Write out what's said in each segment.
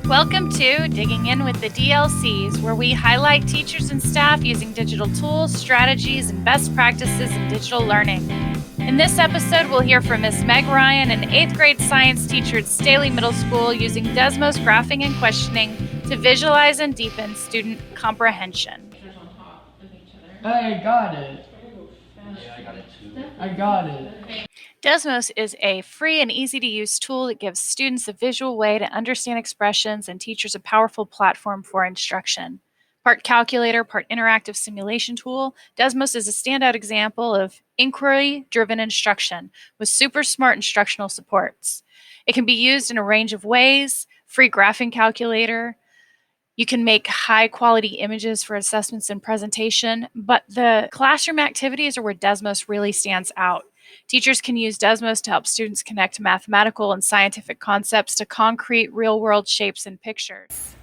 Welcome to Digging In with the DLCs, where we highlight teachers and staff using digital tools, strategies, and best practices in digital learning. In this episode, we'll hear from Ms. Meg Ryan, an 8th grade science teacher at Staley Middle School, using Desmos graphing and questioning to visualize and deepen student comprehension. I got it. Yeah, I got it too. I got it. Desmos is a free and easy-to-use tool that gives students a visual way to understand expressions and teachers a powerful platform for instruction. Part calculator, part interactive simulation tool, Desmos is a standout example of inquiry-driven instruction with super smart instructional supports. It can be used in a range of ways: free graphing calculator. You can make high-quality images for assessments and presentation, but the classroom activities are where Desmos really stands out. Teachers can use Desmos to help students connect mathematical and scientific concepts to concrete real-world shapes and pictures.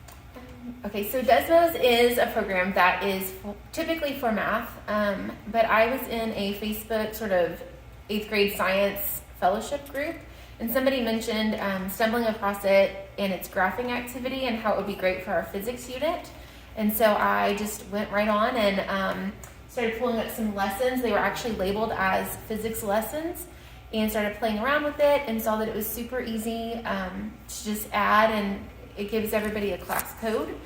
Okay, so Desmos is a program that is typically for math, but I was in a Facebook sort of 8th grade science fellowship group, and somebody mentioned stumbling across it and its graphing activity and how it would be great for our physics unit. And so I just went right on and started pulling up some lessons. They were actually labeled as physics lessons, and started playing around with it and saw that it was super easy to just add, and it gives everybody a class code.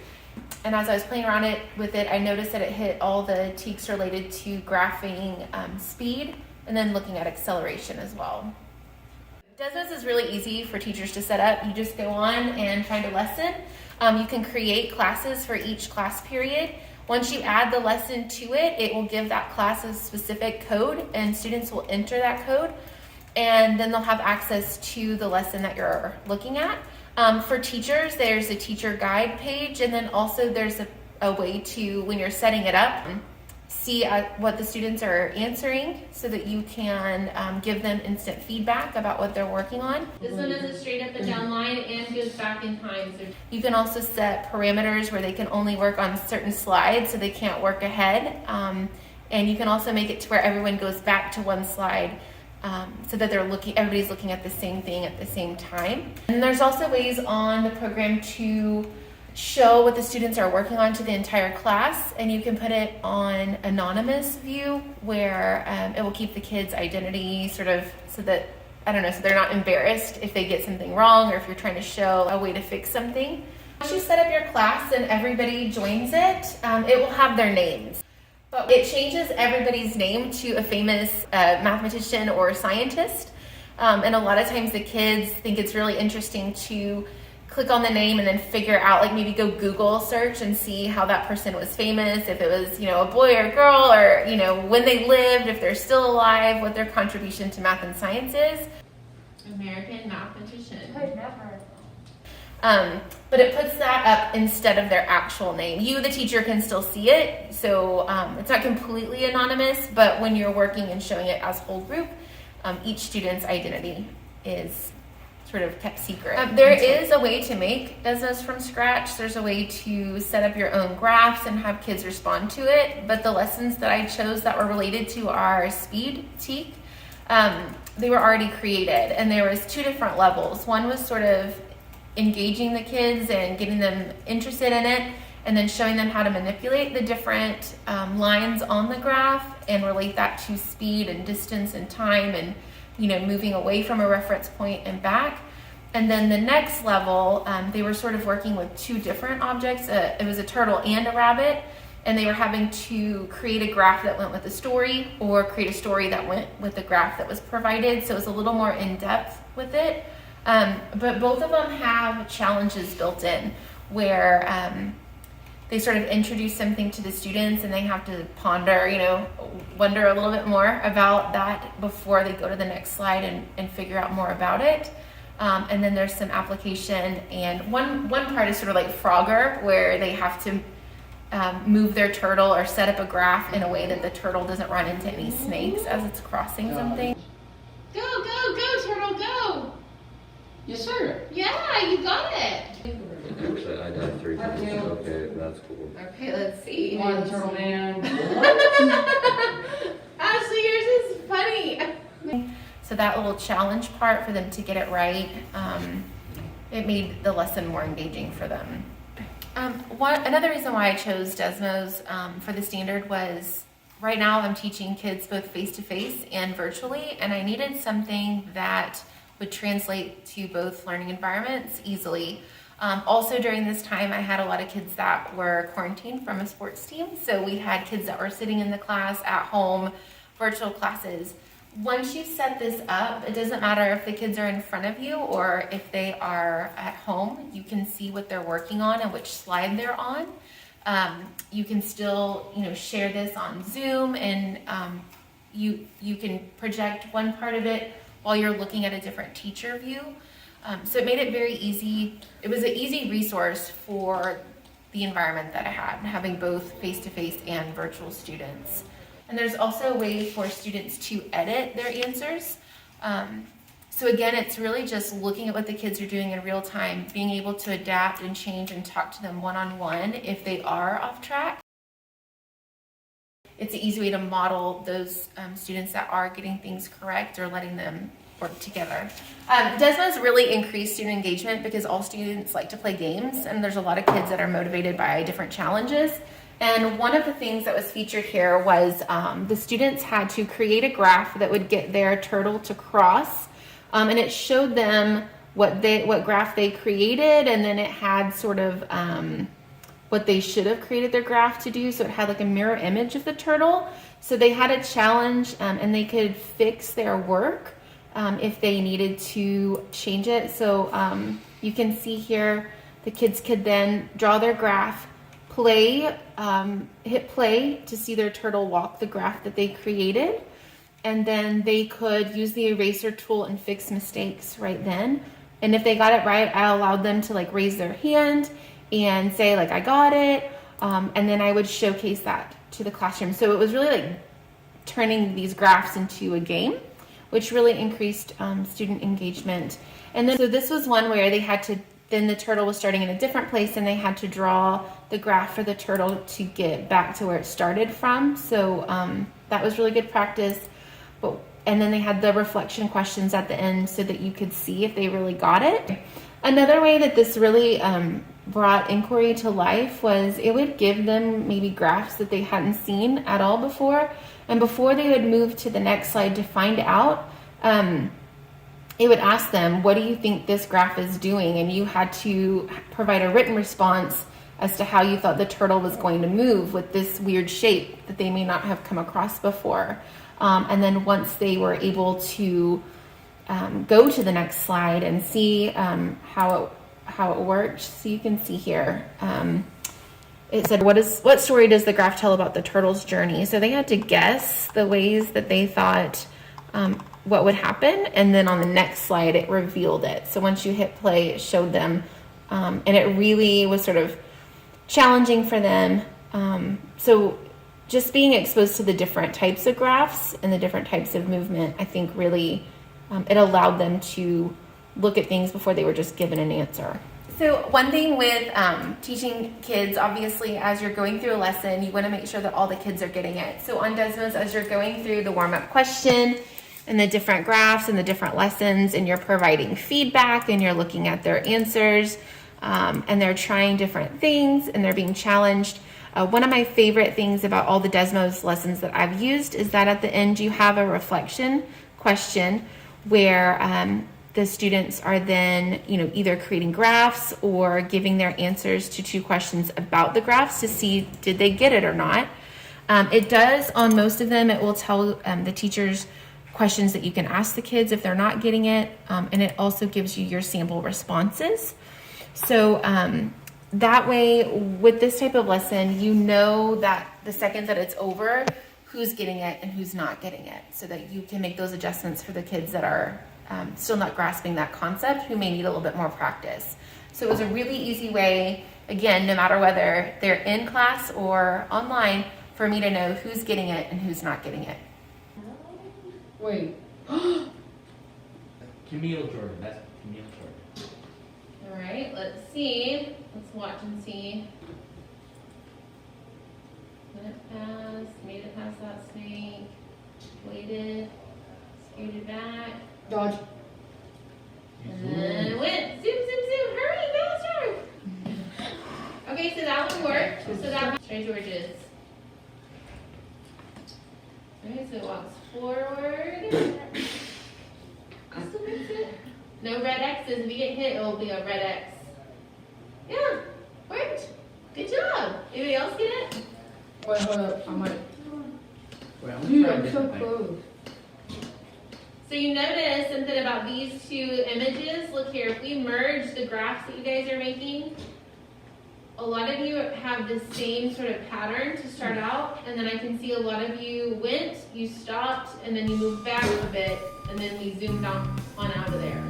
And as I was playing around with it, I noticed that it hit all the TEKs related to graphing speed and then looking at acceleration as well. Desmos is really easy for teachers to set up. You just go on and find a lesson. You can create classes for each class period. Once you add the lesson to it, it will give that class a specific code, and students will enter that code, and then they'll have access to the lesson that you're looking at. For teachers, there's a teacher guide page, and then also there's a way to, when you're setting it up, see what the students are answering so that you can give them instant feedback about what they're working on. This one is a straight up and down line and goes back in time. So you can also set parameters where they can only work on certain slides, so they can't work ahead. And you can also make it to where everyone goes back to one slide, so that everybody's looking at the same thing at the same time. And there's also ways on the program to show what the students are working on to the entire class, and you can put it on anonymous view where it will keep the kids' identity sort of so that, so they're not embarrassed if they get something wrong or if you're trying to show a way to fix something. Once you set up your class and everybody joins it, it will have their names. But it changes everybody's name to a famous mathematician or scientist. And a lot of times the kids think it's really interesting to click on the name and then figure out, like maybe go Google search and see how that person was famous, if it was, a boy or girl, or, when they lived, if they're still alive, what their contribution to math and science is. American mathematician. I've never. But it puts that up instead of their actual name. You, the teacher, can still see it, so it's not completely anonymous, but when you're working and showing it as whole group, each student's identity is sort of kept secret. There is a way to make Desmos from scratch. There's a way to set up your own graphs and have kids respond to it, but the lessons that I chose that were related to our speed TEK, they were already created, and there was 2 different levels. One was sort of engaging the kids and getting them interested in it, and then showing them how to manipulate the different lines on the graph and relate that to speed and distance and time, and moving away from a reference point and back. And then the next level, they were sort of working with 2 different objects. It was a turtle and a rabbit, and they were having to create a graph that went with the story, or create a story that went with the graph that was provided. So it was a little more in depth with it. But both of them have challenges built in where they sort of introduce something to the students, and they have to ponder, wonder a little bit more about that before they go to the next slide and figure out more about it. And then there's some application, and one part is sort of like Frogger, where they have to move their turtle or set up a graph in a way that the turtle doesn't run into any snakes as it's crossing something. Go, turtle, go! Yes, sir. Yeah, you got it. Actually, I died 3 times. Okay, that's cool. Okay, let's see. Come on, turtle man. Ashley, yours is funny. So that little challenge part for them to get it right it made the lesson more engaging for them. Another reason why I chose Desmos for the standard was right now I'm teaching kids both face-to-face and virtually, and I needed something that would translate to both learning environments easily. Also during this time, I had a lot of kids that were quarantined from a sports team, so we had kids that were sitting in the class at home, virtual classes. Once you set this up, it doesn't matter if the kids are in front of you or if they are at home. You can see what they're working on and which slide they're on. You can still, share this on Zoom, and you can project one part of it while you're looking at a different teacher view. So it made it very easy. It was an easy resource for the environment that I had, having both face-to-face and virtual students. And there's also a way for students to edit their answers. So again, it's really just looking at what the kids are doing in real time, being able to adapt and change and talk to them one-on-one if they are off track. It's an easy way to model those students that are getting things correct or letting them work together. Desmos really increased student engagement because all students like to play games, and there's a lot of kids that are motivated by different challenges. And one of the things that was featured here was the students had to create a graph that would get their turtle to cross, and it showed them what graph they created, and then it had sort of what they should have created their graph to do. So it had like a mirror image of the turtle. So they had a challenge, and they could fix their work if they needed to change it. So you can see here the kids could then draw their graph, hit play to see their turtle walk the graph that they created, and then they could use the eraser tool and fix mistakes right then. And if they got it right, I allowed them to raise their hand and say I got it, and then I would showcase that to the classroom. So it was really turning these graphs into a game, which really increased student engagement. And then so this was one where they had to, then the turtle was starting in a different place, and they had to draw the graph for the turtle to get back to where it started from. So that was really good practice. And then they had the reflection questions at the end so that you could see if they really got it. Another way that this really brought inquiry to life was it would give them maybe graphs that they hadn't seen at all before. And before they would move to the next slide to find out, it would ask them, what do you think this graph is doing? And you had to provide a written response as to how you thought the turtle was going to move with this weird shape that they may not have come across before. And then once they were able to go to the next slide and see how it worked, so you can see here, it said, what story does the graph tell about the turtle's journey? So they had to guess the ways that they thought what would happen, and then on the next slide it revealed it. So once you hit play, it showed them, and it really was sort of challenging for them. So just being exposed to the different types of graphs and the different types of movement, I think really it allowed them to look at things before they were just given an answer. So one thing with teaching kids, obviously, as you're going through a lesson, you want to make sure that all the kids are getting it. So on Desmos, as you're going through the warm-up question and the different graphs and the different lessons, and you're providing feedback and you're looking at their answers, and they're trying different things and they're being challenged. One of my favorite things about all the Desmos lessons that I've used is that at the end you have a reflection question where the students are then, either creating graphs or giving their answers to 2 questions about the graphs to see did they get it or not. It does, on most of them, it will tell the teachers questions that you can ask the kids if they're not getting it, and it also gives you your sample responses. So that way, with this type of lesson, you know that the second that it's over, who's getting it and who's not getting it, so that you can make those adjustments for the kids that are still not grasping that concept, who may need a little bit more practice. So it was a really easy way, again, no matter whether they're in class or online, for me to know who's getting it and who's not getting it. Wait. Camille Jordan, that's Camille Jordan. All right, let's see. Let's watch and see. Went past, made it past that snake, waited, scooted back, Dodge. and then it went. Zoom, zoom, zoom. Try George's. Alright, so it walks forward. Still makes it. No red X's. If you get hit, it will be a red X. Yeah, worked. Good job. Anybody else get it? Wait, hold up. I might. Wait, I'm Dude, gonna try a I'm so different thing. close. So you notice something about these two images. Look here, if we merge the graphs that you guys are making, a lot of you have the same sort of pattern to start out, and then I can see a lot of you went, you stopped, and then you moved back a bit, and then we zoomed on out of there.